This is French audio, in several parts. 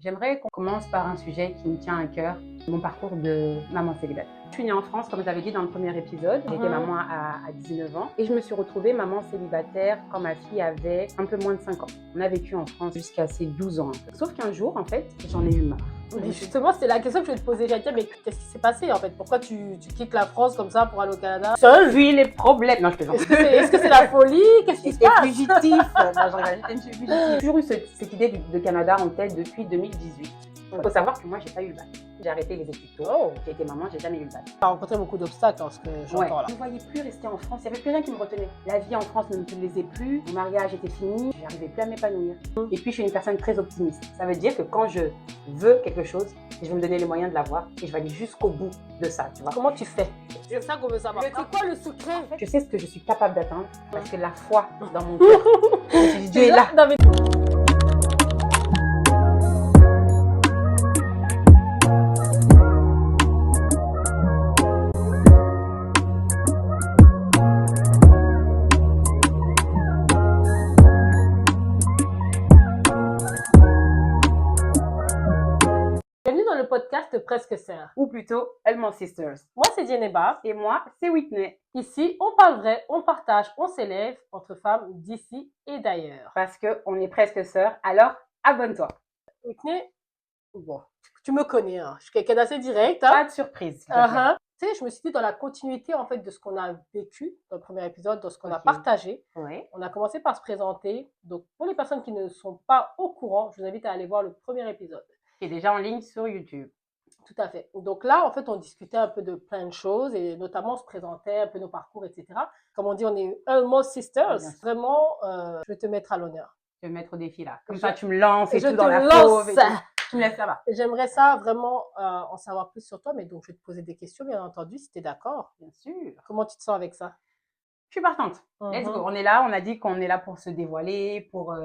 J'aimerais qu'on commence par un sujet qui me tient à cœur, mon parcours de maman célibataire. Je suis née en France, comme j'avais dit dans le premier épisode. J'ai été maman à 19 ans et je me suis retrouvée maman célibataire quand ma fille avait un peu moins de 5 ans. On a vécu en France jusqu'à ses 12 ans. Sauf qu'un jour, en fait, j'en ai eu marre. Mais justement, c'est la question que je vais te poser. J'allais te dire, mais qu'est-ce qui s'est passé en fait? Pourquoi tu quittes la France comme ça pour aller au Canada seule? Puis les problèmes. Non, je plaisante. Est-ce que c'est la folie? Qu'est-ce qui se J'étais passe? fugitif. Non, je regarde, j'étais une fugitive. J'ai toujours eu cette idée de Canada en tête depuis 2018. Il faut savoir que moi, j'ai pas eu le bac. J'ai arrêté les études tôt. J'ai été maman, j'ai jamais eu le bac. Tu as rencontré beaucoup d'obstacles, ce que j'entends là. Je ne voyais plus rester en France. Il n'y avait plus rien qui me retenait. La vie en France ne me plaisait plus. Mon mariage était fini. Je n'arrivais plus à m'épanouir. Et puis, je suis une personne très optimiste. Ça veut dire que quand je veux quelque chose, je vais me donner les moyens de l'avoir et je vais aller jusqu'au bout de ça, tu vois. Comment tu fais? C'est ça qu'on veut savoir. C'est quoi le secret? En fait, je sais ce que je suis capable d'atteindre parce que la foi dans mon cœur. Je me suis dit, Dieu est là. Non, mais... Bienvenue dans le podcast Presque Sœurs. Ou plutôt, Elmo Sisters. Moi, c'est Dieneba. Et moi, c'est Whitney. Ici, on parle vrai, on partage, on s'élève entre femmes d'ici et d'ailleurs. Parce qu'on est presque sœurs, alors abonne-toi. Whitney, bon, tu me connais, hein. Je suis quelqu'un d'assez direct. Hein. Pas de surprise. Tu sais, je me suis dit dans la continuité en fait de ce qu'on a vécu dans le premier épisode, dans ce qu'on a partagé. On a commencé par se présenter. Donc, pour les personnes qui ne sont pas au courant, je vous invite à aller voir le premier épisode. Qui est déjà en ligne sur YouTube. Tout à fait. Donc là, en fait, on discutait un peu de plein de choses et notamment on se présentait un peu nos parcours, etc. Comme on dit, on est Almost Sisters. Vraiment, je vais te mettre à l'honneur. Je vais me mettre au défi là. Comme ça, tu me lances et je tout dans la lance. Tu me laisses là-bas. J'aimerais ça vraiment en savoir plus sur toi, mais donc je vais te poser des questions, bien entendu, si tu es d'accord. Bien sûr. Comment tu te sens avec ça? Je suis partante. Let's go. On est là, on a dit qu'on est là pour se dévoiler, pour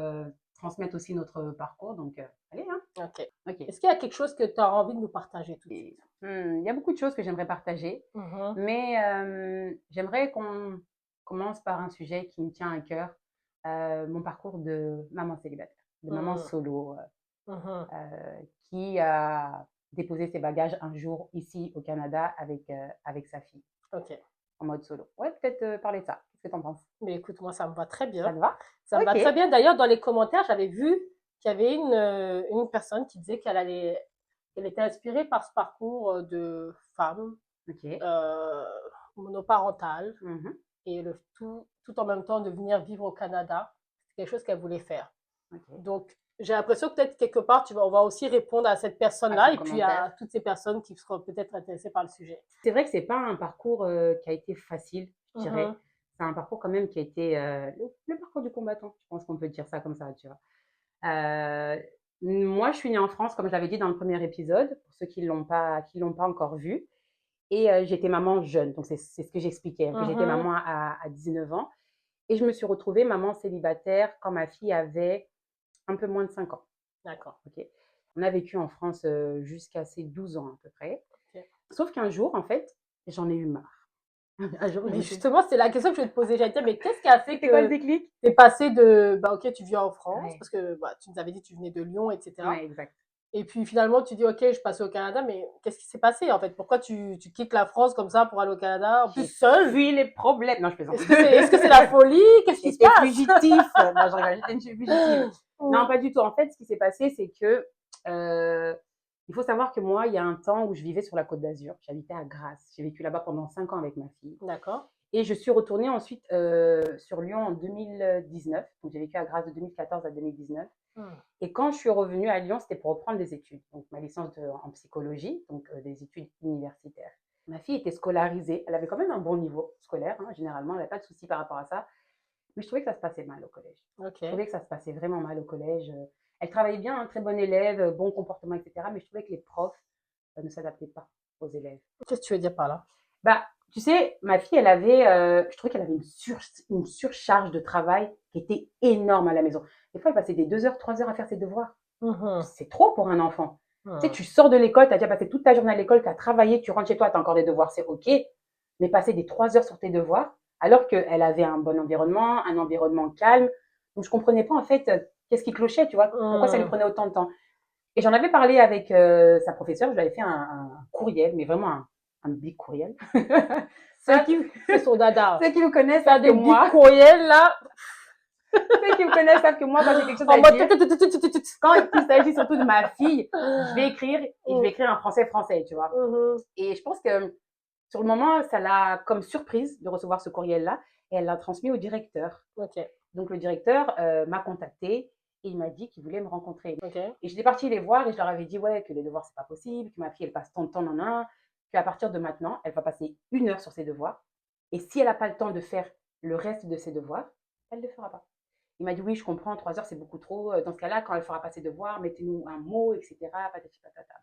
transmettre aussi notre parcours. Donc, allez, hein. Ok. Est-ce qu'il y a quelque chose que tu as envie de nous partager tout de suite? Il y a beaucoup de choses que j'aimerais partager, mais j'aimerais qu'on commence par un sujet qui me tient à cœur, mon parcours de maman célibataire, de maman solo, qui a déposé ses bagages un jour ici au Canada avec sa fille. Ok. En mode solo. Ouais, peut-être parler de ça. Qu'est-ce que tu en penses? Mais écoute, moi, ça me va très bien. Ça te va? Ça me va très bien. D'ailleurs, dans les commentaires, j'avais vu qu'il y avait une personne qui disait qu'elle était inspirée par ce parcours de femme monoparentale et tout en même temps de venir vivre au Canada. C'est quelque chose qu'elle voulait faire. Donc, j'ai l'impression que peut-être quelque part, on va aussi répondre à cette personne-là et puis à toutes ces personnes qui seront peut-être intéressées par le sujet. C'est vrai que c'est pas un parcours qui a été facile, je dirais. C'est un parcours quand même qui a été le parcours du combattant. Je pense qu'on peut dire ça comme ça, tu vois. Moi, je suis née en France, comme je l'avais dit dans le premier épisode, pour ceux qui l'ont pas encore vu. Et j'étais maman jeune, donc c'est ce que j'expliquais, que j'étais maman à 19 ans. Et je me suis retrouvée maman célibataire quand ma fille avait un peu moins de 5 ans. D'accord. On a vécu en France jusqu'à ses 12 ans à peu près. Sauf qu'un jour, en fait, j'en ai eu marre. Mais justement, c'est la question que je vais te poser. J'allais te dire, mais qu'est-ce qui a fait que quoi le déclic? Tu es passée de, ok, tu viens en France, parce que tu nous avais dit que tu venais de Lyon, etc. Oui, exact. Et puis finalement, tu dis, ok, je passe au Canada, mais qu'est-ce qui s'est passé en fait? Pourquoi tu quittes la France comme ça pour aller au Canada, en plus seule? Puis les problèmes. Non, je plaisante. Est-ce que c'est la folie? Qu'est-ce qui se passe? J'étais fugitif. Non, je regarde, j'étais une fugitive. Non, pas du tout. En fait, ce qui s'est passé, c'est que il faut savoir que moi, il y a un temps où je vivais sur la Côte d'Azur. J'habitais à Grasse. J'ai vécu là-bas pendant 5 ans avec ma fille. D'accord. Et je suis retournée ensuite sur Lyon en 2019. Donc, j'ai vécu à Grasse de 2014 à 2019. Et quand je suis revenue à Lyon, c'était pour reprendre des études. Donc, ma licence en psychologie, donc des études universitaires. Ma fille était scolarisée. Elle avait quand même un bon niveau scolaire, hein, généralement. Elle n'avait pas de soucis par rapport à ça. Mais je trouvais que ça se passait mal au collège. Je trouvais que ça se passait vraiment mal au collège. Elle travaillait bien, un très bon élève, bon comportement, etc. Mais je trouvais que les profs ne s'adaptaient pas aux élèves. Qu'est-ce que tu veux dire par là? Tu sais, ma fille, elle avait, je trouvais qu'elle avait une surcharge de travail qui était énorme à la maison. Des fois, elle passait des 2 heures, 3 heures à faire ses devoirs. C'est trop pour un enfant. Tu sais, tu sors de l'école, tu as déjà passé toute ta journée à l'école, tu as travaillé, tu rentres chez toi, tu as encore des devoirs, c'est OK. Mais passer des 3 heures sur tes devoirs, alors qu'elle avait un bon environnement, un environnement calme. Donc, je ne comprenais pas, en fait, qu'est-ce qui clochait, tu vois, pourquoi ça lui prenait autant de temps. Et j'en avais parlé avec sa professeure, je lui avais fait un courriel, mais vraiment un big courriel. Ça, c'est son dada. Ceux qui me connaissent savent que moi. Big courriels, là. Ceux qui me connaissent savent que moi, quand j'ai quelque chose à dire, quand il s'agit surtout de ma fille, je vais écrire et je vais écrire en français, tu vois. Et je pense que sur le moment, ça l'a comme surprise de recevoir ce courriel-là et elle l'a transmis au directeur. Donc le directeur m'a contacté et il m'a dit qu'il voulait me rencontrer. Et j'étais partie les voir et je leur avais dit ouais, que les devoirs, c'est pas possible, que ma fille, elle passe tant de temps dans un, qu'à partir de maintenant, elle va passer 1 heure sur ses devoirs. Et si elle n'a pas le temps de faire le reste de ses devoirs, elle ne le fera pas. Il m'a dit oui, je comprends, 3 heures, c'est beaucoup trop. Dans ce cas-là, quand elle fera pas ses devoirs, mettez-nous un mot, etc. Patati patata.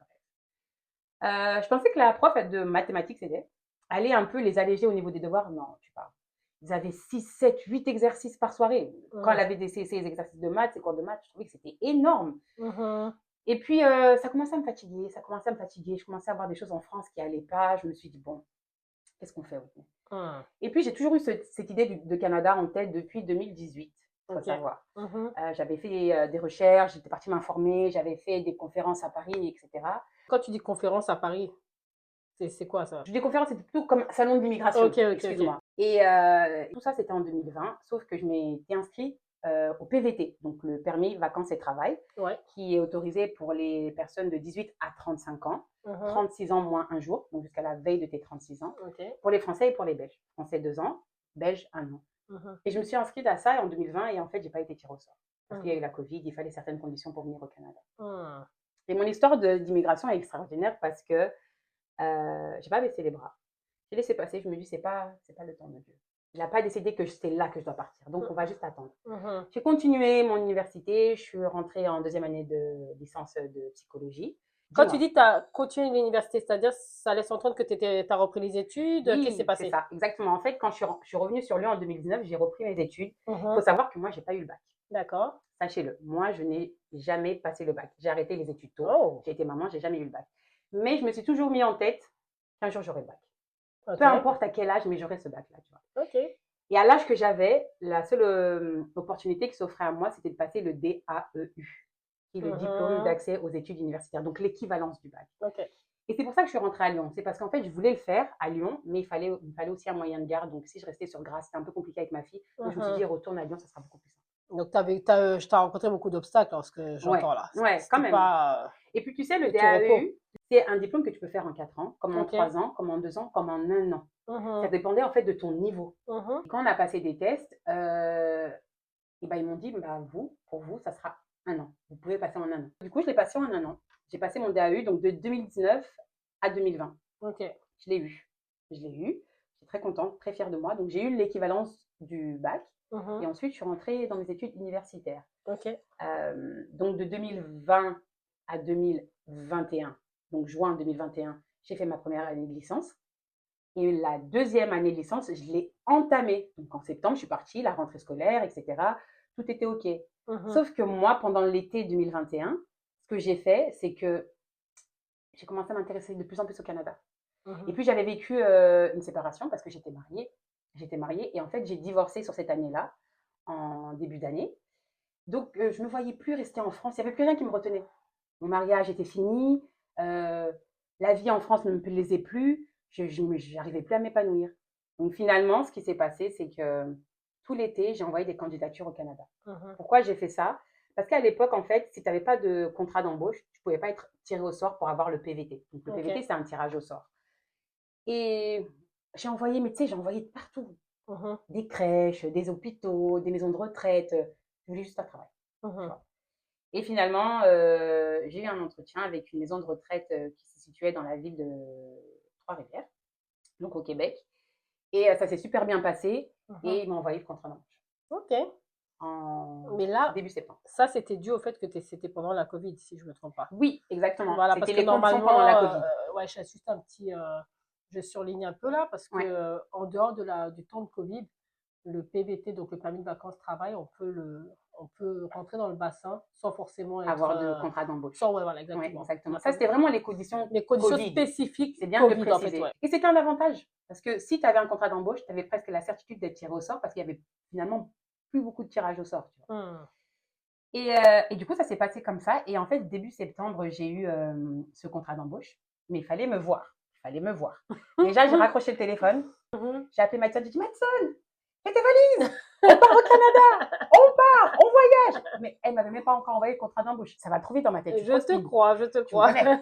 Je pensais que la prof de mathématiques, c'était allait un peu les alléger au niveau des devoirs. Non, tu parles. Ils avaient 6, 7, 8 exercices par soirée. Quand elle avait ces exercices de maths, ces cours de maths, je trouvais que c'était énorme. Et puis, ça commençait à me fatiguer, Je commençais à voir des choses en France qui n'allaient pas. Je me suis dit, bon, qu'est-ce qu'on fait? Et puis, j'ai toujours eu cette idée de Canada en tête depuis 2018, il faut savoir. J'avais fait des recherches, j'étais partie m'informer, j'avais fait des conférences à Paris, etc. Quand tu dis conférence à Paris, c'est quoi ça? Je dis conférence, c'était plutôt comme salon de l'immigration, excuse-moi. Et tout ça, c'était en 2020, sauf que je m'étais inscrite au PVT, donc le permis vacances et travail, qui est autorisé pour les personnes de 18 à 35 ans, 36 ans moins un jour, donc jusqu'à la veille de tes 36 ans, pour les Français et pour les Belges. Français 2 ans, Belges 1 an. Et je me suis inscrite à ça en 2020 et en fait, j'ai pas été tirée au sort. Parce qu'il y a eu la Covid, il fallait certaines conditions pour venir au Canada. Et mon histoire d'immigration est extraordinaire parce que j'ai pas baissé les bras. J'ai laissé passer, je me dis, c'est pas le temps de Dieu. Il n'a pas décidé que c'est là que je dois partir. Donc, on va juste attendre. J'ai continué mon université. Je suis rentrée en 2e année de licence de psychologie. Quand tu dis tu as continué l'université, c'est-à-dire ça laisse entendre que tu as repris les études? Oui, qu'est-ce qui s'est passé? C'est ça, exactement. En fait, quand je suis revenue sur Lyon en 2019, j'ai repris mes études. Il faut savoir que moi, je n'ai pas eu le bac. D'accord. Sachez-le, moi, je n'ai jamais passé le bac. J'ai arrêté les études tôt. J'ai été maman, je n'ai jamais eu le bac. Mais je me suis toujours mis en tête qu'un jour, j'aurai le bac. Peu importe à quel âge, mais j'aurai ce bac-là, tu vois. Et à l'âge que j'avais, la seule opportunité qui s'offrait à moi, c'était de passer le DAEU, qui est le diplôme d'accès aux études universitaires, donc l'équivalence du bac. Et c'est pour ça que je suis rentrée à Lyon. C'est parce qu'en fait, je voulais le faire à Lyon, mais il fallait aussi un moyen de garde. Donc, si je restais sur Grasse, c'était un peu compliqué avec ma fille. Donc, je me suis dit, retourne à Lyon, ça sera beaucoup plus simple. Donc, je t'ai rencontré beaucoup d'obstacles dans ce que j'entends là. Ouais, quand même. Et puis, tu sais, le DAEU, c'est un diplôme que tu peux faire en 4 ans, comme en 3 ans, comme en 2 ans, comme en 1 an. Ça dépendait en fait de ton niveau. Quand on a passé des tests, et ben, ils m'ont dit, pour vous, ça sera 1 an. Vous pouvez passer en 1 an. Du coup, je l'ai passé en 1 an. J'ai passé mon DAEU donc de 2019 à 2020. Je l'ai eu. Je suis très contente, très fière de moi. Donc, j'ai eu l'équivalence du bac. Et ensuite, je suis rentrée dans mes études universitaires. Donc, de 2020 à 2021, donc juin 2021, j'ai fait ma première année de licence. Et la 2e année de licence, je l'ai entamée. Donc, en septembre, je suis partie, la rentrée scolaire, etc. Tout était OK. Sauf que moi, pendant l'été 2021, ce que j'ai fait, c'est que j'ai commencé à m'intéresser de plus en plus au Canada. Et puis, j'avais vécu une séparation parce que j'étais mariée. Et en fait, j'ai divorcé sur cette année-là, en début d'année. Donc, je ne me voyais plus rester en France. Il n'y avait plus rien qui me retenait. Mon mariage était fini. La vie en France ne me plaisait plus. Je n'arrivais plus à m'épanouir. Donc, finalement, ce qui s'est passé, c'est que tout l'été, j'ai envoyé des candidatures au Canada. Pourquoi j'ai fait ça? Parce qu'à l'époque, en fait, si tu n'avais pas de contrat d'embauche, tu ne pouvais pas être tiré au sort pour avoir le PVT. Donc, le PVT, c'est un tirage au sort. Et j'ai envoyé, mais tu sais, j'ai envoyé de partout. Des crèches, des hôpitaux, des maisons de retraite. Je voulais juste un travail. Et finalement, j'ai eu un entretien avec une maison de retraite qui se situait dans la ville de Trois-Rivières, donc au Québec. Et ça s'est super bien passé. Et ils m'ont envoyé le contrat d'embauche. Mais là, début septembre. Ça, c'était dû au fait que c'était pendant la Covid, si je ne me trompe pas. Oui, exactement. Voilà, c'était les conditions pendant la Covid. Je juste un petit... je surligne un peu là, parce que en dehors du temps de Covid, le PVT, donc le permis de vacances-travail, on peut rentrer dans le bassin sans forcément avoir de contrat d'embauche. Voilà, exactement. Ouais, exactement. Ça, c'était vraiment les conditions COVID. Spécifiques. C'est bien de le préciser. En fait, Et c'était un avantage. Parce que si tu avais un contrat d'embauche, tu avais presque la certitude d'être tiré au sort parce qu'il y avait finalement plus beaucoup de tirage au sort. Tu vois. Et du coup, ça s'est passé comme ça. Et en fait, début septembre, j'ai eu ce contrat d'embauche. Mais il fallait me voir. Il fallait me voir. Déjà, j'ai raccroché le téléphone. J'ai appelé Madison. J'ai dit, Madison, fais tes valises. On part au Canada. On part. On voyage. Mais elle m'avait même pas encore envoyé le contrat d'embauche. Ça va trop vite dans ma tête. Je te crois. Tu me connais.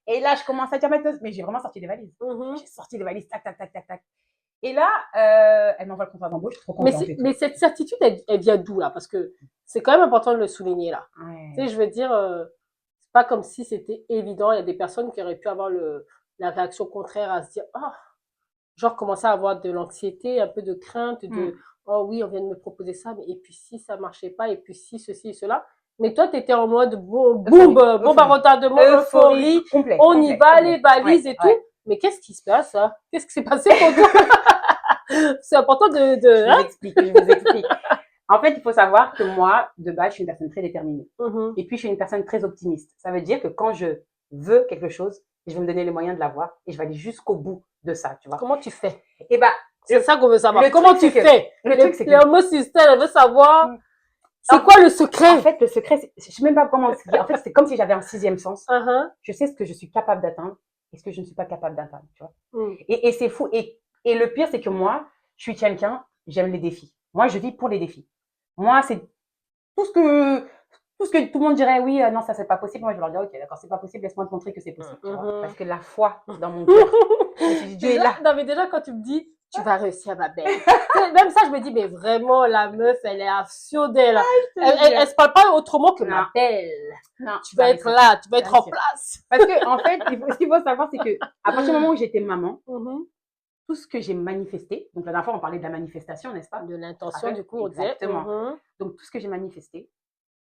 Et là, je commence à dire, Madison, mais j'ai vraiment sorti des valises. J'ai sorti des valises. Tac, tac, tac, tac, tac. Et là, elle m'envoie le contrat d'embauche. Je suis trop contente. Mais cette certitude, elle vient d'où, là? Parce que c'est quand même important de le souligner, là. Ouais. Tu sais, je veux dire, c'est pas comme si c'était évident. Il y a des personnes qui auraient pu avoir la réaction contraire à se dire, oh, genre commencer à avoir de l'anxiété, un peu de crainte, oh oui, on vient de me proposer ça, mais et puis si ça marchait pas, et puis si ceci et cela. Mais toi, tu étais en mode bombardement, euphorie, on y va, les valises et tout. Mais qu'est-ce qui se passe, ça? Qu'est-ce qui s'est passé pour toi? C'est important Je vous explique. En fait, il faut savoir que moi, de base, je suis une personne très déterminée. Et puis, je suis une personne très optimiste. Ça veut dire que quand je veux quelque chose, je vais me donner les moyens de l'avoir et je vais aller jusqu'au bout de ça, tu vois. Comment tu fais? Eh ben, c'est ça qu'on veut savoir. Comment tu fais? Le truc, c'est que le mot système, on veut savoir. C'est quoi le secret? En fait, le secret, je sais même pas comment expliquer. En fait, c'est comme si j'avais un sixième sens. Je sais ce que je suis capable d'atteindre et ce que je ne suis pas capable d'atteindre, tu vois. Et c'est fou. Et le pire, c'est que moi, je suis quelqu'un, j'aime les défis. Moi, je vis pour les défis. Moi, c'est tout ce que tout le monde dirait, oui, non, ça, c'est pas possible. Moi, je leur dis, ok, d'accord, c'est pas possible, laisse-moi te montrer que c'est possible. Tu vois, parce que la foi dans mon cœur, je me suis dit, Dieu est là. Non, mais déjà, quand tu me dis, tu vas réussir, ma belle. Même ça, je me dis, mais vraiment, la meuf, elle est assurée, là. Elle se parle pas autrement que ma belle. Non, tu vas être là, tu vas être en place. Parce que, en fait, ce qu'il faut savoir, c'est que, à partir du moment où j'étais maman, tout ce que j'ai manifesté, donc la dernière fois, on parlait de la manifestation, n'est-ce pas? De l'intention, du coup, on disait. Exactement. Donc, tout ce que j'ai manifesté,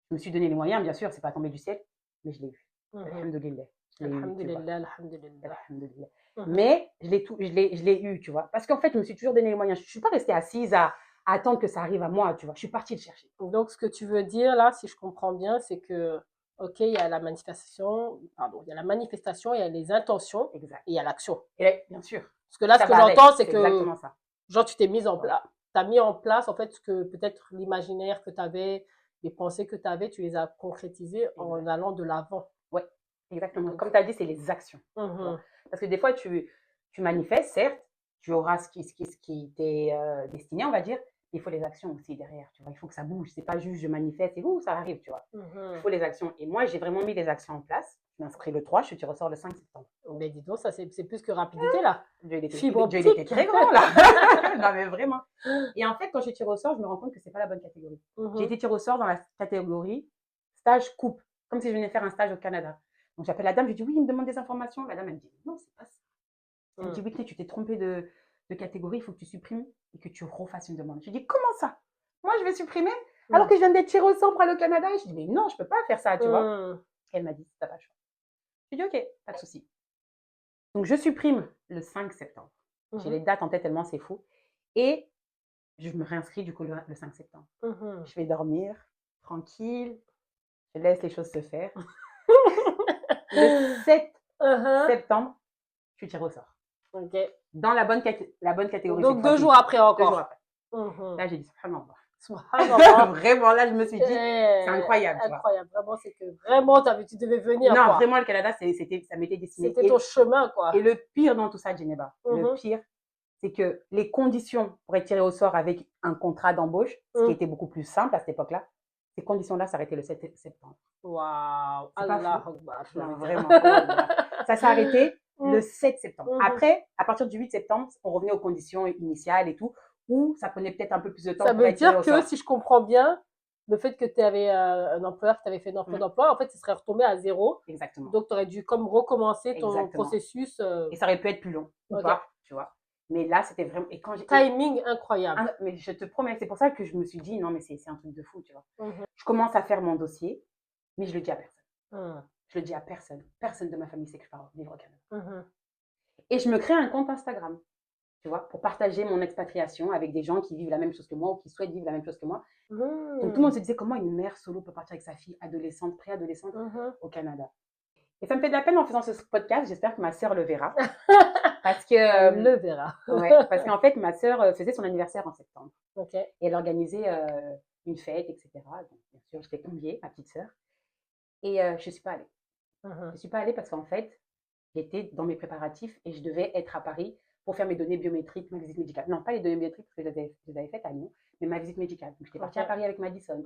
je me suis donné les moyens, bien sûr, c'est pas tombé du ciel, mais je l'ai eu. Alhamdoulilah. Alhamdoulilah. Mais je l'ai eu, tu vois. Parce qu'en fait, je me suis toujours donné les moyens. Je suis pas restée assise à attendre que ça arrive à moi, tu vois. Je suis partie le chercher. Donc, ce que tu veux dire, là, si je comprends bien, c'est que, ok, il y a la manifestation, il y a la manifestation, il y a les intentions, exact. Et il y a l'action. Et bien sûr. Parce que là, ce que j'entends, c'est que, exactement ça. Genre, tu t'es mise en place. Tu as mis en place, en fait, ce que peut-être l'imaginaire que tu avais, les pensées que tu avais, tu les as concrétisées en allant de l'avant. Oui, exactement. Comme tu as dit, c'est les actions. Parce que des fois, tu manifestes, certes, tu auras ce qui t'est destiné, on va dire. Il faut les actions aussi derrière, tu vois. Il faut que ça bouge. C'est pas juste je manifeste et ça arrive, tu vois. Il faut les actions. Et moi, j'ai vraiment mis les actions en place. Je m'inscris le 3, tu ressors le 5 septembre. Mais dis donc, ça, c'est plus que rapidité, là. Dieu, il était très grand, là. Non, mais vraiment. Et en fait, quand je tire au sort, je me rends compte que c'est pas la bonne catégorie. J'ai été tirée au sort dans la catégorie stage couple, comme si je venais faire un stage au Canada. Donc, j'appelle la dame, je dis oui, il me demande des informations. La dame, elle me dit non, c'est pas ça. Elle me dit oui, tu t'es trompée de catégorie, il faut que tu supprimes et que tu refasses une demande. Je dis comment ça? Moi, je vais supprimer alors que je viens d'être tirée au sort pour aller au Canada. Je dis mais non, je peux pas faire ça, tu vois. Elle m'a dit t'as pas le choix. Je dis ok, pas de souci. Donc, je supprime le 5 septembre. J'ai les dates en tête tellement c'est fou. Et je me réinscris du coup le 5 septembre. Je vais dormir tranquille. Je laisse les choses se faire. Le 7 septembre, je suis tirée au sort. Dans la bonne catégorie. Donc 2 jours après encore. 2 jours après. Là, j'ai dit subhanallah. Vraiment, là, je me suis dit, c'est incroyable. Incroyable. Vraiment, c'est que vraiment, tu devais venir. Non, vraiment, le Canada, ça m'était destiné. C'était ton chemin, quoi. Et le pire dans tout ça, Djeneba, le pire, c'est que les conditions pour être tiré au sort avec un contrat d'embauche, ce qui était beaucoup plus simple à cette époque-là, ces conditions-là s'arrêtaient le 7 septembre. Waouh! Allah Akbar. Non, vraiment. Ça s'est arrêté le 7 septembre. Après, à partir du 8 septembre, on revenait aux conditions initiales et tout, où ça prenait peut-être un peu plus de temps. Ça veut dire que, si je comprends bien, le fait que tu avais un employeur qui t'avait fait une offre d'emploi, en fait, ça serait retombé à 0. Exactement. Donc, tu aurais dû comme recommencer ton processus. Et ça aurait pu être plus long, ou pas, tu vois. Mais là, c'était vraiment. Et quand timing incroyable. Mais je te promets, c'est pour ça que je me suis dit, non, mais c'est un truc de fou, tu vois. Je commence à faire mon dossier, mais je le dis à personne. Je le dis à personne. Personne de ma famille sait que je pars vivre au Canada. Et je me crée un compte Instagram, tu vois, pour partager mon expatriation avec des gens qui vivent la même chose que moi ou qui souhaitent vivre la même chose que moi. Donc, tout le monde se disait comment une mère solo peut partir avec sa fille adolescente, préadolescente au Canada. Et ça me fait de la peine en faisant ce podcast. J'espère que ma sœur le verra. Parce que. Le verra. Ouais, parce qu'en fait, ma sœur faisait son anniversaire en septembre. Et elle organisait une fête, etc. Donc, bien sûr, je l'ai conviée, ma petite sœur. Et je ne suis pas allée. Je ne suis pas allée parce qu'en fait, j'étais dans mes préparatifs et je devais être à Paris pour faire mes données biométriques, ma visite médicale. Non, pas les données biométriques parce que je les avais faites à Lyon, mais ma visite médicale. Donc, j'étais partie à Paris avec Madison.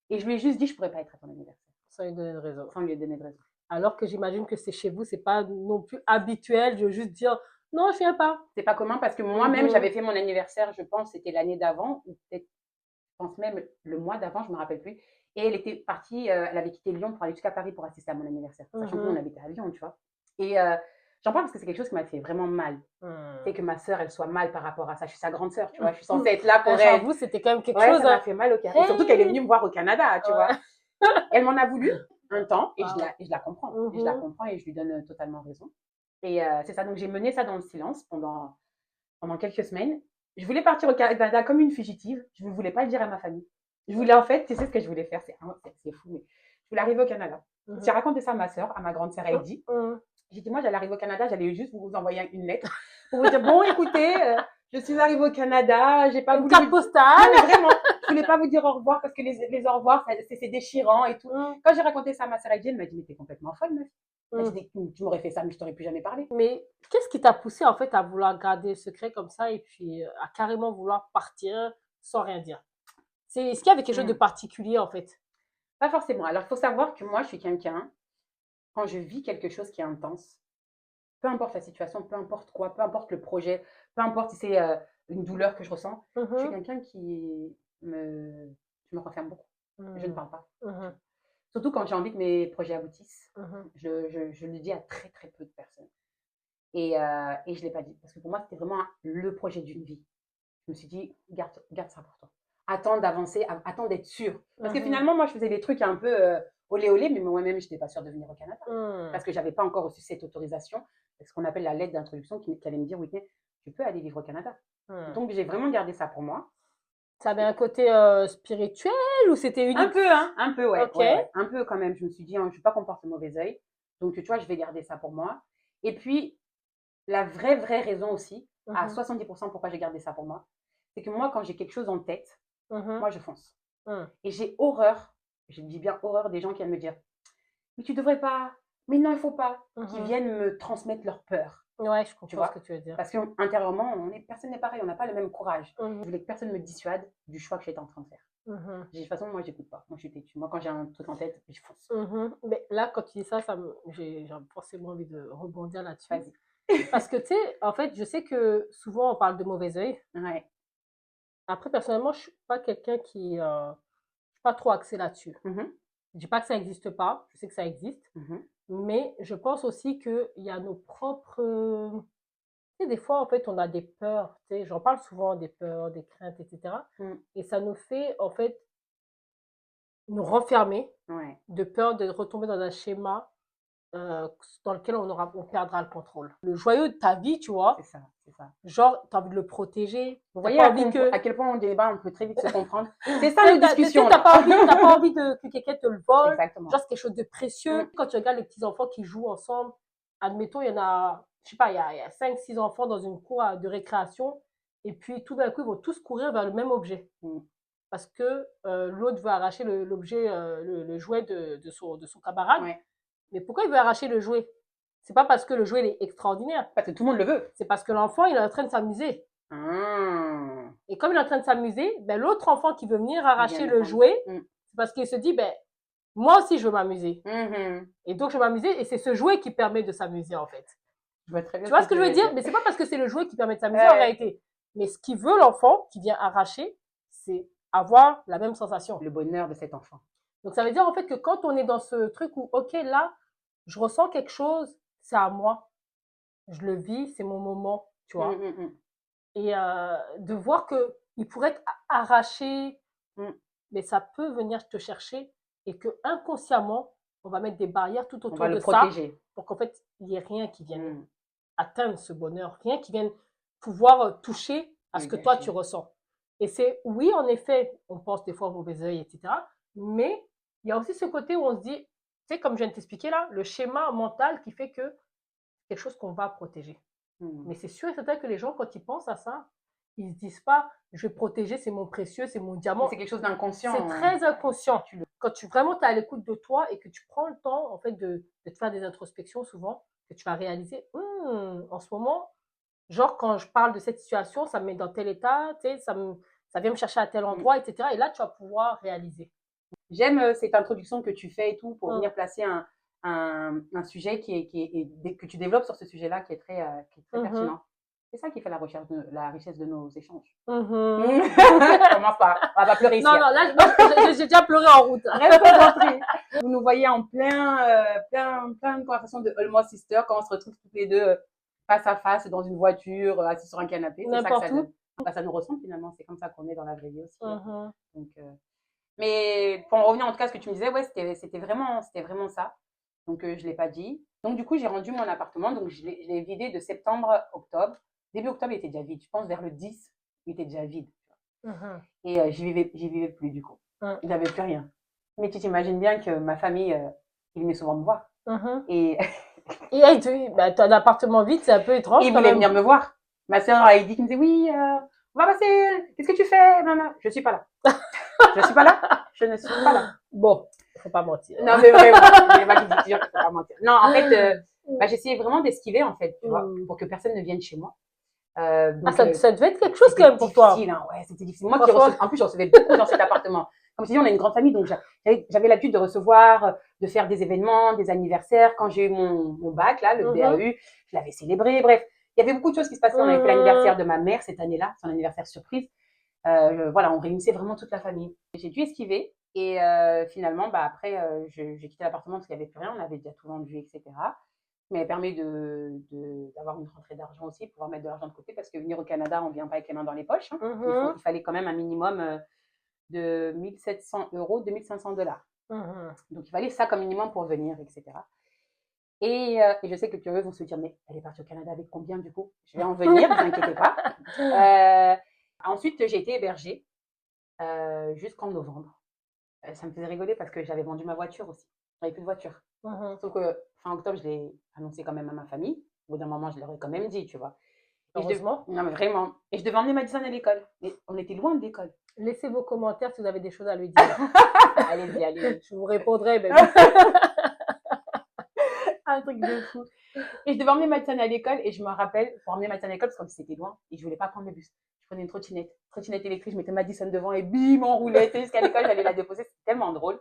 Et je lui ai juste dit, je ne pourrais pas être à ton anniversaire. Sans lui donner de raison. Sans lui donner de raison. Alors que j'imagine que c'est chez vous, c'est pas non plus habituel de juste dire non, je viens pas. C'est pas commun parce que moi-même, j'avais fait mon anniversaire, je pense, c'était l'année d'avant, ou peut-être, je pense même le mois d'avant, je me rappelle plus. Et elle était partie, elle avait quitté Lyon pour aller jusqu'à Paris pour assister à mon anniversaire. Sachant que nous, on habitait à Lyon, tu vois. Et j'en parle parce que c'est quelque chose qui m'a fait vraiment mal. C'est que ma sœur, elle soit mal par rapport à ça. Je suis sa grande sœur, tu vois. Je suis censée être là pour elle. J'avoue, c'était quand même quelque chose. Ça m'a fait mal au cœur. Et surtout qu'elle est venue me voir au Canada, tu vois. Elle m'en a voulu un temps et je la comprends. Et je la comprends et je lui donne totalement raison. Et c'est ça. Donc, j'ai mené ça dans le silence pendant quelques semaines. Je voulais partir au Canada comme une fugitive. Je ne voulais pas le dire à ma famille. Je voulais, en fait, tu sais ce que je voulais faire, c'est fou, mais je voulais arriver au Canada. J'ai raconté ça à ma sœur, à ma grande sœur Heidi. J'ai dit, moi, j'allais arriver au Canada, j'allais juste vous envoyer une lettre pour vous dire, bon, écoutez, je suis arrivée au Canada, j'ai pas voulu... Une carte postale. Non, mais vraiment, je voulais pas vous dire au revoir parce que les au revoir, c'est déchirant et tout. Quand j'ai raconté ça à ma sœur Heidi, elle m'a dit, mais t'es complètement folle, meuf. Elle m'a dit, tu m'aurais fait ça, mais je t'aurais plus jamais parlé. Mais qu'est-ce qui t'a poussé, en fait, à vouloir garder le secret comme ça et puis à carrément vouloir partir sans rien dire? Est-ce qu'il y avait quelque chose de particulier, en fait? Pas forcément. Alors, il faut savoir que moi, je suis quelqu'un, quand je vis quelque chose qui est intense, peu importe la situation, peu importe quoi, peu importe le projet, peu importe si c'est une douleur que je ressens, je suis quelqu'un qui je me renferme beaucoup. Je ne parle pas. Surtout quand j'ai envie que mes projets aboutissent. Je le dis à très, très peu de personnes. Et je ne l'ai pas dit. Parce que pour moi, c'était vraiment le projet d'une vie. Je me suis dit, garde ça pour toi. Attends d'avancer, attends d'être sûre. Parce que finalement, moi, je faisais des trucs un peu olé olé, mais moi-même, je n'étais pas sûre de venir au Canada. Parce que je n'avais pas encore reçu cette autorisation, ce qu'on appelle la lettre d'introduction, qui allait me dire, Whitney, tu peux aller vivre au Canada. Donc, j'ai vraiment gardé ça pour moi. Ça avait un côté spirituel ou c'était unique? Un peu, ouais, okay. Ouais. Un peu quand même. Je me suis dit, je ne veux pas qu'on porte le mauvais œil. Donc, tu vois, je vais garder ça pour moi. Et puis, la vraie raison aussi, à 70% pourquoi j'ai gardé ça pour moi, c'est que moi, quand j'ai quelque chose en tête, moi, je fonce. Et j'ai horreur, je dis bien horreur des gens qui viennent me dire, mais tu devrais pas, mais non, il faut pas, qui viennent me transmettre leur peur. Ouais, je comprends ce que tu veux dire. Parce qu'intérieurement, personne n'est pareil, on n'a pas le même courage. Je voulais que personne me dissuade du choix que j'étais en train de faire. De toute façon, moi, j'écoute pas. Moi, je suis têtue. Moi, quand j'ai un truc en tête, je fonce. Mais là, quand tu dis ça, j'ai forcément envie de rebondir là-dessus. Vas-y. Parce que, tu sais, en fait, je sais que souvent, on parle de mauvais œil. Ouais. Après, personnellement, je suis pas quelqu'un qui... je suis pas trop axée là-dessus. Je dis pas que ça n'existe pas. Je sais que ça existe. Mais je pense aussi qu'il y a nos propres... Tu sais, des fois, en fait, on a des peurs. Tu sais, j'en parle souvent des peurs, des craintes, etc. Et ça nous fait, en fait, nous renfermer de peur de retomber dans un schéma dans lequel on perdra le contrôle. Le joyau de ta vie, tu vois. C'est ça. Genre, tu as envie de le protéger. Vous voyez à quel point on débat, on peut très vite se comprendre. C'est ça nos discussions. Tu n'as pas envie que quelqu'un te le vole. Exactement. Genre, c'est quelque chose de précieux. Quand tu regardes les petits-enfants qui jouent ensemble, admettons, il y en a, je sais pas, il y a 5-6 enfants dans une cour de récréation. Et puis, tout d'un coup, ils vont tous courir vers le même objet. Parce que l'autre veut arracher l'objet, le jouet de son camarade. Mais pourquoi il veut arracher le jouet? C'est pas parce que le jouet est extraordinaire. Parce que tout le monde le veut. C'est parce que l'enfant, il est en train de s'amuser. Et comme il est en train de s'amuser, ben, l'autre enfant qui veut venir arracher le jouet, c'est parce qu'il se dit, ben, moi aussi, je veux m'amuser. Et donc, je veux m'amuser. Et c'est ce jouet qui permet de s'amuser, en fait. Je vois très bien. Tu vois ce que je veux dire? Mais c'est pas parce que c'est le jouet qui permet de s'amuser en réalité. Mais ce qu'il veut, l'enfant qui vient arracher, c'est avoir la même sensation. Le bonheur de cet enfant. Donc, ça veut dire, en fait, que quand on est dans ce truc où, OK, là, je ressens quelque chose, c'est à moi. Je le vis, c'est mon moment, tu vois. Et de voir qu'il pourrait être arraché, mais ça peut venir te chercher et que inconsciemment, on va mettre des barrières tout autour de ça pour qu'en fait, il n'y ait rien qui vienne atteindre ce bonheur, rien qui vienne pouvoir toucher à ce que toi, tu ressens. Et c'est, oui, en effet, on pense des fois au mauvais œil, etc. Mais il y a aussi ce côté où on se dit, tu sais, comme je viens de t'expliquer là, le schéma mental qui fait que c'est quelque chose qu'on va protéger. Mais c'est sûr et certain que les gens, quand ils pensent à ça, ils se disent pas, je vais protéger, c'est mon précieux, c'est mon diamant. C'est quelque chose d'inconscient. C'est très inconscient. Quand tu vraiment es à l'écoute de toi et que tu prends le temps, en fait, de te faire des introspections souvent, que tu vas réaliser, en ce moment, genre, quand je parle de cette situation, ça me met dans tel état, tu sais, ça vient me chercher à tel endroit, etc. Et là, tu vas pouvoir réaliser. J'aime cette introduction que tu fais et tout pour venir placer un sujet que tu développes sur ce sujet-là qui est très pertinent. C'est ça qui fait la richesse de nos échanges. Commence pas, on va pas pleurer ici. Non, j'ai déjà pleuré en route. Vous nous voyez en plein de conversations de Almost Sister quand on se retrouve toutes les deux face à face dans une voiture, assis sur un canapé. C'est ça que ça donne. Ça nous ressemble finalement, c'est comme ça qu'on est dans la vraie vie aussi. Donc, mais pour en revenir en tout cas à ce que tu me disais, ouais, c'était vraiment ça. Donc je l'ai pas dit. Donc du coup j'ai rendu mon appartement, donc je l'ai vidé de septembre à octobre. Début octobre il était déjà vide, je pense vers le 10 il était déjà vide. Et j'y vivais plus du coup. Il n'y avait plus rien. Mais tu t'imagines bien que ma famille, ils venaient souvent me voir. Et ton appartement vide, c'est un peu étrange. Ils voulaient venir me voir. Ma soeur Heidi qui me disait oui, on va passer. Qu'est-ce que tu fais? Je suis pas là. Je suis pas là. Je ne suis pas là. Bon, faut pas mentir. Non mais vraiment, c'est moi qui dis toujours qu'il faut pas mentir. Non, en fait, j'essayais vraiment d'esquiver en fait, tu vois, pour que personne ne vienne chez moi. Donc, ça devait être quelque chose quand même pour toi. Hein, ouais, c'était difficile. Moi en plus, je recevais beaucoup dans cet appartement. Comme je dis, on a une grande famille, donc j'avais l'habitude de recevoir, de faire des événements, des anniversaires. Quand j'ai eu mon bac, là, le BAU, je l'avais célébré. Bref, il y avait beaucoup de choses qui se passaient. On avait fait l'anniversaire de ma mère cette année-là, son anniversaire surprise. Voilà, on réunissait vraiment toute la famille. J'ai dû esquiver et finalement, après, j'ai quitté l'appartement parce qu'il n'y avait plus rien. On avait déjà tout vendu, etc. Ça m'a permis d'avoir une rentrée d'argent aussi, pouvoir mettre de l'argent de côté parce que venir au Canada, on ne vient pas avec les mains dans les poches. Il fallait quand même un minimum de 1 700 €, 2 500 $. Donc, il fallait ça comme minimum pour venir, etc. Et je sais que les curieux vont se dire, mais elle est partie au Canada avec combien du coup? Je vais en venir, ne vous inquiétez pas. Ensuite, j'ai été hébergée jusqu'en novembre. Ça me faisait rigoler parce que j'avais vendu ma voiture aussi. J'avais plus de voiture. Sauf que fin octobre, je l'ai annoncé quand même à ma famille. Au bout d'un moment, je leur ai quand même dit, tu vois. Heureusement. Non, mais vraiment. Et je devais emmener Madison à l'école. Mais on était loin de l'école. Laissez vos commentaires si vous avez des choses à lui dire. Allez-y. Je vous répondrai. Mais... Un truc de fou. Et je devais emmener Madison à l'école. Et je me rappelle, pour emmener Madison à l'école, parce que c'était loin, et je voulais pas prendre le bus. Je prenais une trottinette électrique, je mettais Madison devant et bim, on roulait jusqu'à l'école, j'allais la déposer. C'était tellement drôle.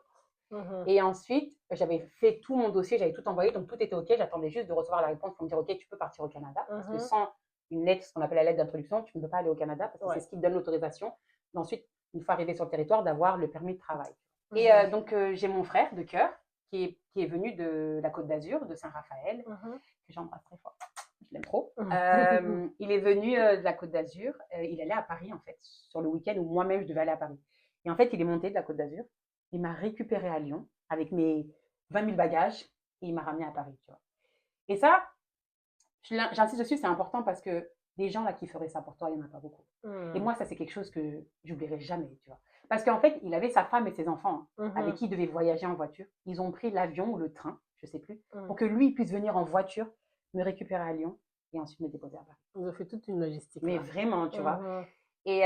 Et ensuite, j'avais fait tout mon dossier, j'avais tout envoyé, donc tout était OK. J'attendais juste de recevoir la réponse pour me dire OK, tu peux partir au Canada. Parce que sans une lettre, ce qu'on appelle la lettre d'introduction, tu ne peux pas aller au Canada parce que c'est ce qui te donne l'autorisation. Ensuite, une fois arrivé sur le territoire, d'avoir le permis de travail. Et donc, j'ai mon frère de cœur qui est venu de la Côte d'Azur, de Saint-Raphaël, que j'embrasse très fort. Je l'aime trop. Il est venu de la Côte d'Azur. Il allait à Paris, en fait, sur le week-end où moi-même, je devais aller à Paris. Et en fait, il est monté de la Côte d'Azur. Il m'a récupéré à Lyon avec mes 20 000 bagages et il m'a ramené à Paris, tu vois. Et ça, j'insiste dessus, c'est important parce que des gens là qui feraient ça pour toi, il n'y en a pas beaucoup. Et moi, ça, c'est quelque chose que j'oublierai jamais, tu vois. Parce qu'en fait, il avait sa femme et ses enfants avec qui il devait voyager en voiture. Ils ont pris l'avion ou le train, je ne sais plus, pour que lui puisse venir en voiture, me récupérer à Lyon et ensuite me déposer à Paris. Ils ont fait toute une logistique. Mais vraiment, tu vois. Et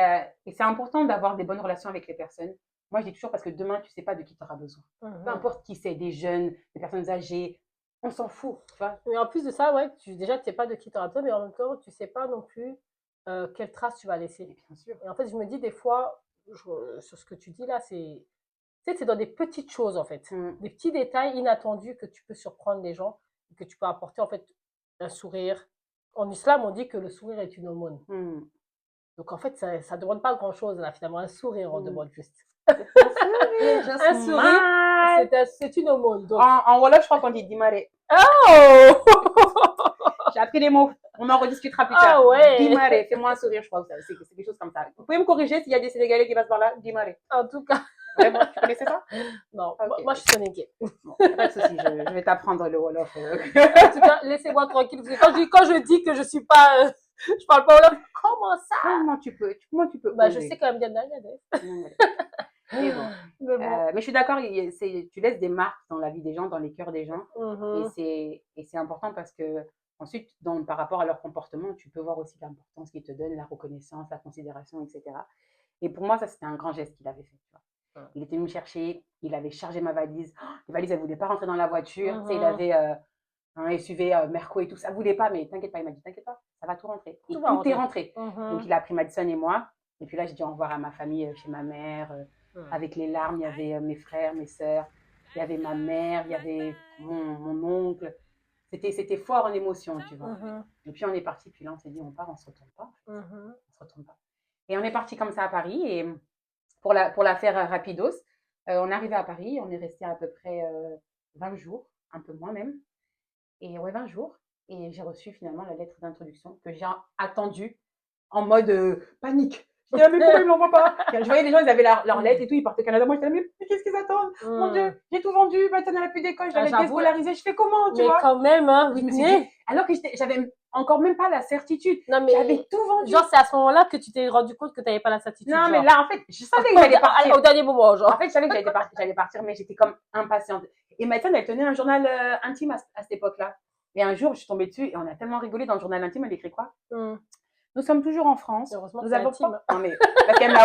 c'est important d'avoir des bonnes relations avec les personnes. Moi, je dis toujours parce que demain, tu ne sais pas de qui tu auras besoin. Peu importe qui c'est, des jeunes, des personnes âgées, on s'en fout, tu vois. Mais en plus de ça, ouais, déjà, tu ne sais pas de qui tu auras besoin, mais en même temps, tu ne sais pas non plus quelle trace tu vas laisser. Bien sûr. Et en fait, je me dis des fois, sur ce que tu dis là, c'est dans des petites choses, en fait. Des petits détails inattendus que tu peux surprendre les gens, que tu peux apporter, en fait, un sourire. En islam, on dit que le sourire est une aumône. Donc, en fait, ça ne demande pas grand-chose, là, finalement. Un sourire, on demande juste. Un sourire, c'est une aumône. Donc... En Wolof, je crois qu'on dit dimare. Oh J'ai appris les mots. On en rediscutera plus tard. Ah ouais. Dimare, fais-moi un sourire, je crois. C'est quelque chose comme ça. Vous pouvez me corriger s'il y a des Sénégalais qui passent par là? Dimare. En tout cas. Vraiment, tu connaissais ça? Non, okay. Moi je suis sénégalaise. Bon, pas de souci, je vais t'apprendre le Wolof. En tout cas, laissez-moi tranquille. Quand je dis que je suis pas... je parle pas Wolof, comment ça? Comment tu peux? Je sais quand même bien Mais bon. Mais je suis d'accord, tu laisses des marques dans la vie des gens, dans les cœurs des gens. Et Et c'est important parce que ensuite, par rapport à leur comportement, tu peux voir aussi l'importance qu'ils te donnent, la reconnaissance, la considération, etc. Et pour moi, ça, c'était un grand geste qu'il avait fait. Tu vois. Il était venu me chercher, il avait chargé ma valise. Les valises, elles ne voulaient pas rentrer dans la voiture. Tu sais, il avait un SUV Merco et tout, ça ne voulait pas, mais t'inquiète pas, il m'a dit, t'inquiète pas, ça va tout rentrer. Et tout est rentré. Donc, il a pris Madison et moi. Et puis là, j'ai dit au revoir à ma famille, chez ma mère. Avec les larmes, il y avait mes frères, mes sœurs, il y avait ma mère, il y avait mon oncle. C'était fort en émotion, tu vois. Et puis on est parti, puis là on s'est dit on part, on se retourne pas. On se retourne pas. Et on est parti comme ça à Paris. Et pour la faire rapidos, on est arrivé à Paris, on est resté à peu près 20 jours, un peu moins même. Et ouais, 20 jours. Et j'ai reçu finalement la lettre d'introduction que j'ai attendue en mode panique. Je disais, mais pourquoi ils ne l'envoient pas? Je voyais les gens, ils avaient leur lettre et tout, ils partaient au Canada. Moi, j'étais là, mais qu'est-ce qu'ils attendent? Mon Dieu, j'ai tout vendu, maintenant elle n'a plus d'école, je l'avais déscolarisée, je fais comment, tu vois? Mais quand même, hein, je me suis dit, alors que j'avais encore même pas la certitude. Non, mais j'avais tout vendu. Genre, c'est à ce moment-là que tu t'es rendu compte que tu n'avais pas la certitude. Non, mais là, en fait, je savais que j'allais partir. Au dernier moment, genre. En fait, je savais que j'allais partir, mais j'étais comme impatiente. Et Mathilde, elle tenait un journal intime à cette époque-là. Et un jour, je suis tombée dessus et on a tellement rigolé dans le journal intime, elle écrit quoi? Nous sommes toujours en France. Heureusement nous que avons intime. Non, mais parce qu'elle me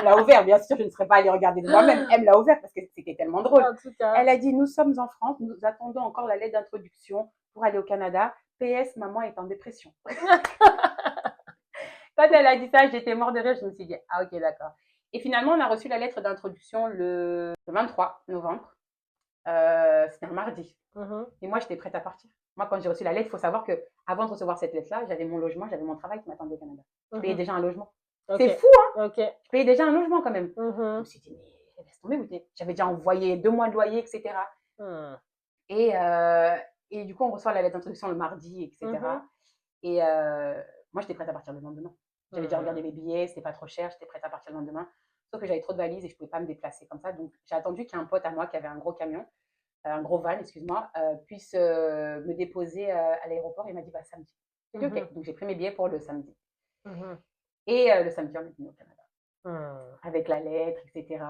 l'a ouvert. Bien sûr, je ne serais pas allée regarder de moi-même. Elle me l'a ouvert parce que c'était tellement drôle. En tout cas. Elle a dit, nous sommes en France, nous attendons encore la lettre d'introduction pour aller au Canada. PS, maman est en dépression. Quand elle a dit ça, j'étais mort de rire. Je me suis dit, ah ok, d'accord. Et finalement, on a reçu la lettre d'introduction le 23 novembre. C'était un mardi. Et moi, j'étais prête à partir. Moi, quand j'ai reçu la lettre, il faut savoir qu'avant de recevoir cette lettre-là, j'avais mon logement, j'avais mon travail qui m'attendait au Canada. Je payais déjà un logement. C'est fou, hein? Je payais déjà un logement quand même. Je me suis dit, mais laisse tomber, j'avais déjà envoyé 2 mois de loyer, etc. Et du coup, on reçoit la lettre d'introduction le mardi, etc. Et moi, j'étais prête à partir le lendemain. J'avais déjà regardé les billets, c'était pas trop cher, j'étais prête à partir le lendemain. Sauf que j'avais trop de valises et je pouvais pas me déplacer comme ça. Donc, j'ai attendu qu'il y ait un pote à moi qui avait un gros camion, un gros van, excuse-moi, puisse me déposer à l'aéroport. Il m'a dit, bah, samedi. J'ai dit, ok. Donc, j'ai pris mes billets pour le samedi. Et le samedi, on est venu au Canada. Avec la lettre, etc.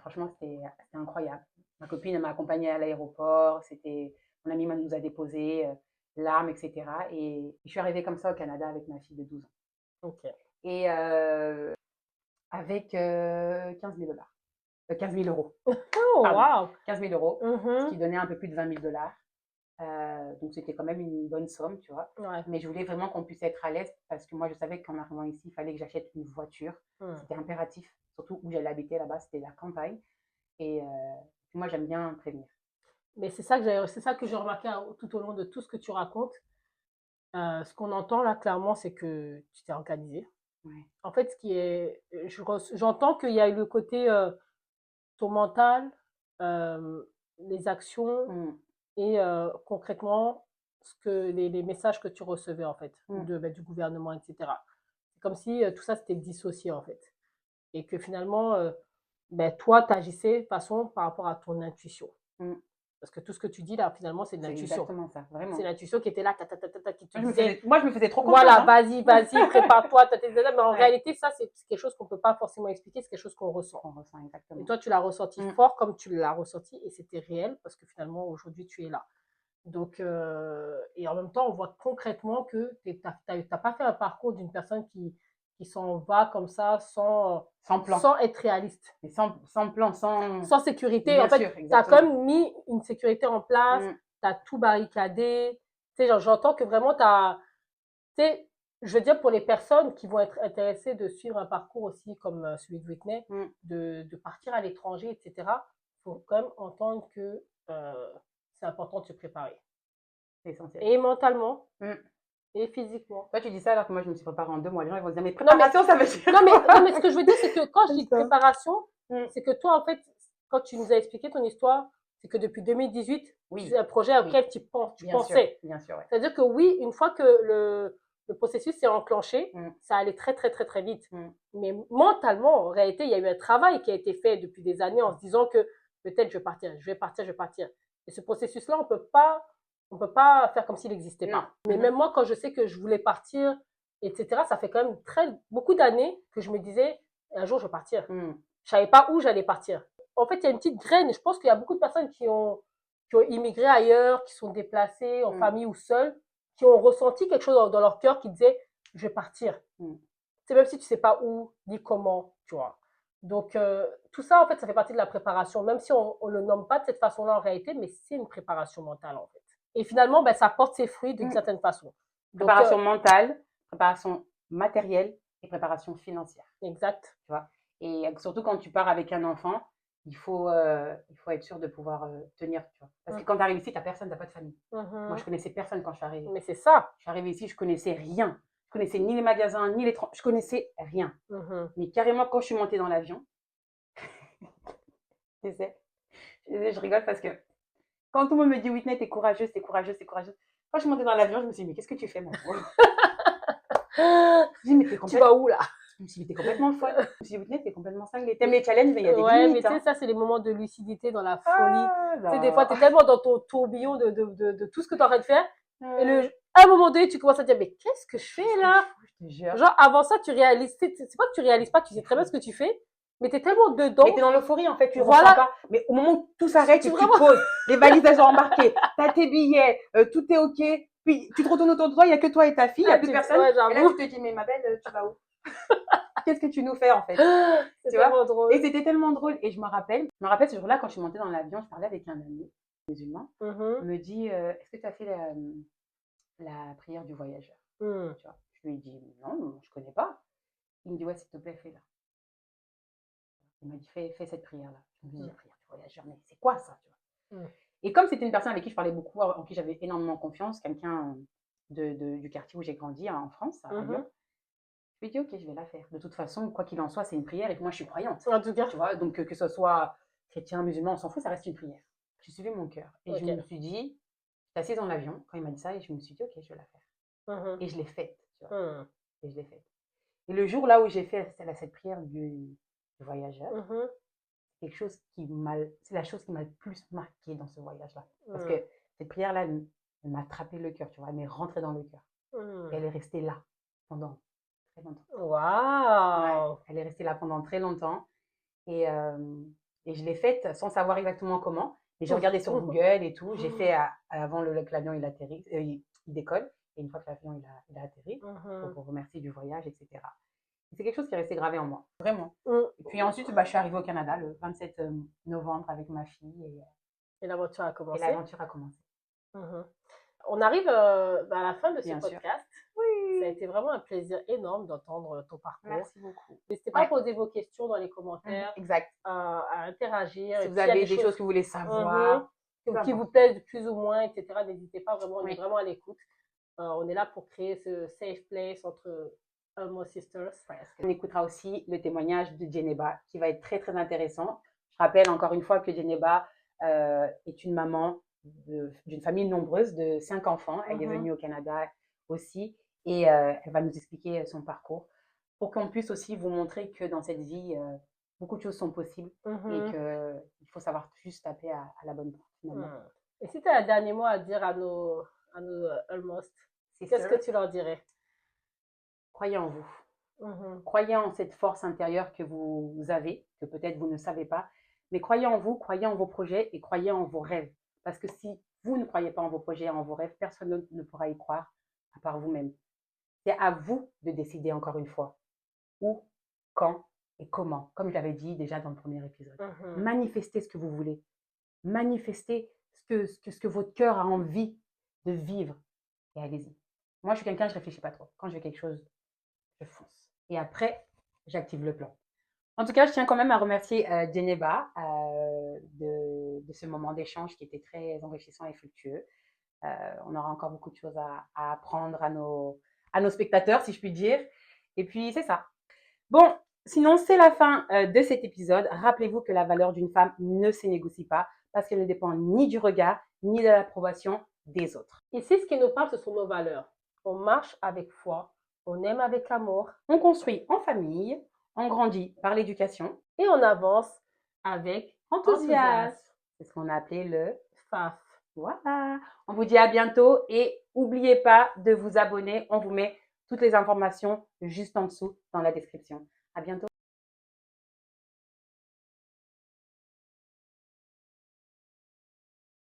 Franchement, c'était incroyable. Ma copine m'a accompagnée à l'aéroport. Mon ami nous a déposé, larmes, etc. Et je suis arrivée comme ça au Canada avec ma fille de 12 ans. Et avec 15 000 dollars. 15 000 euros. Oh, wow! 15 000 euros, ce qui donnait un peu plus de 20 000 dollars. Donc, c'était quand même une bonne somme, tu vois. Mais je voulais vraiment qu'on puisse être à l'aise parce que moi, je savais qu'en arrivant ici, il fallait que j'achète une voiture. C'était impératif, surtout où j'allais habiter là-bas, c'était la campagne. Et moi, j'aime bien prévenir. Mais c'est ça que j'ai remarqué tout au long de tout ce que tu racontes. Ce qu'on entend là, clairement, c'est que tu t'es organisé. En fait, j'entends qu'il y a eu le côté ton mental, les actions et concrètement les messages que tu recevais en fait du gouvernement, etc. C'est comme si tout ça c'était dissocié en fait et que finalement toi tu agissais de façon par rapport à ton intuition. Parce que tout ce que tu dis là, finalement, c'est de l'intuition. C'est exactement ça, vraiment. C'est l'intuition qui était là, qui te disait. Moi, je me faisais trop confiance. Voilà, vas-y, prépare-toi. Mais en réalité, ça, c'est quelque chose qu'on ne peut pas forcément expliquer, c'est quelque chose qu'on ressent. On ressent, exactement. Et toi, tu l'as ressenti fort comme tu l'as ressenti et c'était réel parce que finalement, aujourd'hui, tu es là. Donc, et en même temps, on voit concrètement que tu n'as pas fait un parcours d'une personne qui s'en va comme ça sans plan, sans être réaliste. Mais sans plan, sans sécurité. Bien en fait, tu as quand même mis une sécurité en place, tu as tout barricadé. Tu sais, j'entends que vraiment tu as. Tu sais, je veux dire, pour les personnes qui vont être intéressées de suivre un parcours aussi comme celui de Whitney, de partir à l'étranger, etc., il faut quand même entendre que c'est important de se préparer. C'est essentiel. Et mentalement. Et physiquement. Toi, tu dis ça alors que moi, je me suis préparée en 2 mois. Les gens ils vont se dire, mais préparation, ça veut dire. Non, mais ce que je veux dire, c'est que quand je dis préparation, c'est que toi, en fait, quand tu nous as expliqué ton histoire, c'est que depuis 2018, c'est un projet auquel tu pensais. Bien sûr, ouais. C'est-à-dire que oui, une fois que le processus s'est enclenché, ça allait très, très, très, très vite. Mais mentalement, en réalité, il y a eu un travail qui a été fait depuis des années en se disant que peut-être je vais partir. Et ce processus-là, on peut pas faire comme s'il n'existait pas. Mais même moi, quand je sais que je voulais partir, etc., ça fait quand même beaucoup d'années que je me disais, un jour, je vais partir. Je savais pas où j'allais partir. En fait, il y a une petite graine. Je pense qu'il y a beaucoup de personnes qui ont qui ont immigré ailleurs, qui sont déplacés en famille ou seuls, qui ont ressenti quelque chose dans leur cœur qui disait « je vais partir ». C'est même si tu sais pas où ni comment, tu vois. Donc, tout ça, en fait, ça fait partie de la préparation, même si on ne le nomme pas de cette façon-là en réalité, mais c'est une préparation mentale, en fait. Et finalement, ben, ça porte ses fruits d'une certaine façon. Donc, préparation mentale, préparation matérielle et préparation financière. Exact. Tu vois. Et surtout quand tu pars avec un enfant, il faut être sûr de pouvoir tenir. Tu vois. Parce que quand tu arrives ici, tu n'as personne, tu n'as pas de famille. Moi, je connaissais personne quand je suis arrivée. Mais c'est ça. Je suis arrivée ici, je connaissais rien. Je connaissais ni les magasins, ni les je connaissais rien. Mais carrément, quand je suis montée dans l'avion, tu sais, je rigole parce que quand tout le monde me dit Whitney, t'es courageuse, t'es courageuse, t'es courageuse. Quand je suis montée dans l'avion, je me suis dit, mais qu'est-ce que tu fais maintenant? Je me suis dit, mais tu vas où là? Je me suis dit, t'es complètement folle. Je me suis dit, Whitney, t'es complètement cinglée. T'aimes les challenges, mais il y a des limites. Ouais, mais tu sais, ça, c'est les moments de lucidité dans la folie. Tu sais, des fois, t'es tellement dans ton tourbillon de tout ce que t'es en train de faire. Et à un moment donné, tu commences à te dire, mais qu'est-ce que je fais là? Je te jure. Genre, avant ça, tu réalises, c'est pas que tu réalises pas, tu sais très bien ce que tu fais, mais t'es tellement dedans. Mais t'es dans l'euphorie, en fait, tu ressens pas. Mais au moment où tout s'arrête, tu te poses, les valises, elles sont embarquées, t'as tes billets, tout est OK. Puis, tu te retournes autour de toi, il n'y a que toi et ta fille, il n'y a plus personne. Et là, tu te dis, mais ma belle, tu vas où? Qu'est-ce que tu nous fais, en fait? C'est tellement drôle. Et c'était tellement drôle. Et je me rappelle ce jour-là, quand je suis montée dans l'avion, je parlais avec un ami musulman. Il me dit, est-ce que tu as fait la prière du voyageur? Tu vois, je lui ai dit, non, je ne connais pas. Il me dit, ouais, s'il te plaît, fais-la. Il m'a dit, fais cette prière-là. Je me dis, la prière du voyageur, mais c'est quoi ça, tu vois? Et comme c'était une personne avec qui je parlais beaucoup, en qui j'avais énormément confiance, quelqu'un du quartier où j'ai grandi, en France, à Lyon, je lui ai dit, ok, je vais la faire. De toute façon, quoi qu'il en soit, c'est une prière et moi, je suis croyante. En tout cas. Tu vois, donc que ce soit chrétien, musulman, on s'en fout, ça reste une prière. J'ai suivi mon cœur. Et je me suis dit, j'étais assise dans l'avion quand il m'a dit ça et je me suis dit, ok, je vais la faire. Et je l'ai faite, tu vois. Et je l'ai faite. Et le jour là où j'ai fait cette prière du voyageur, c'est la chose qui m'a le plus marquée dans ce voyage-là. Parce que cette prière-là, elle m'a attrapé le cœur, tu vois, elle m'est rentrée dans le cœur. Et elle est restée là pendant très longtemps. Waouh! Ouais, elle est restée là pendant très longtemps. Et je l'ai faite sans savoir exactement comment. Et j'ai regardé sur Google et tout. J'ai fait avant que l'avion il décolle. Et une fois que l'avion il a atterri, pour vous remercier du voyage, etc. Et c'est quelque chose qui est resté gravé en moi, vraiment. Et puis ensuite, je suis arrivée au Canada le 27 novembre avec ma fille. Et l'aventure a commencé. On arrive à la fin de ce podcast. Oui. Ça a été vraiment un plaisir énorme d'entendre ton parcours. Merci beaucoup. N'hésitez pas à poser vos questions dans les commentaires. Exact. À interagir. Si vous avez des choses que vous voulez savoir. Qui vous plaisent plus ou moins, etc. N'hésitez pas, vraiment, on est vraiment à l'écoute. On est là pour créer ce safe place entre Almost Sisters. On écoutera aussi le témoignage de Djeneba qui va être très très intéressant. Je rappelle encore une fois que Djeneba est une maman d'une famille nombreuse de 5 enfants. Elle est venue au Canada aussi et elle va nous expliquer son parcours pour qu'on puisse aussi vous montrer que dans cette vie, beaucoup de choses sont possibles et qu'il faut savoir juste taper à la bonne porte finalement. Et si tu as un dernier mot à dire à nos Almost, qu'est-ce que tu leur dirais? Croyez en vous. Croyez en cette force intérieure que vous avez, que peut-être vous ne savez pas, mais croyez en vous, croyez en vos projets et croyez en vos rêves. Parce que si vous ne croyez pas en vos projets, en vos rêves, personne ne pourra y croire à part vous-même. C'est à vous de décider encore une fois où, quand et comment. Comme je l'avais dit déjà dans le premier épisode. Manifestez ce que vous voulez. Manifestez ce que votre cœur a envie de vivre. Et allez-y. Moi, je suis quelqu'un, je ne réfléchis pas trop. Quand je veux quelque chose, je fonce. Et après, j'active le plan. En tout cas, je tiens quand même à remercier Djeneba de ce moment d'échange qui était très enrichissant et fructueux. On aura encore beaucoup de choses à apprendre à nos spectateurs, si je puis dire. Et puis, c'est ça. Bon, sinon, c'est la fin de cet épisode. Rappelez-vous que la valeur d'une femme ne se négocie pas parce qu'elle ne dépend ni du regard, ni de l'approbation des autres. Ici, ce qui nous parle, ce sont nos valeurs. On marche avec foi, on aime avec amour, on construit en famille, on grandit par l'éducation et on avance avec enthousiasme. C'est ce qu'on a appelé le FAF. Voilà. On vous dit à bientôt et n'oubliez pas de vous abonner. On vous met toutes les informations juste en dessous dans la description. À bientôt.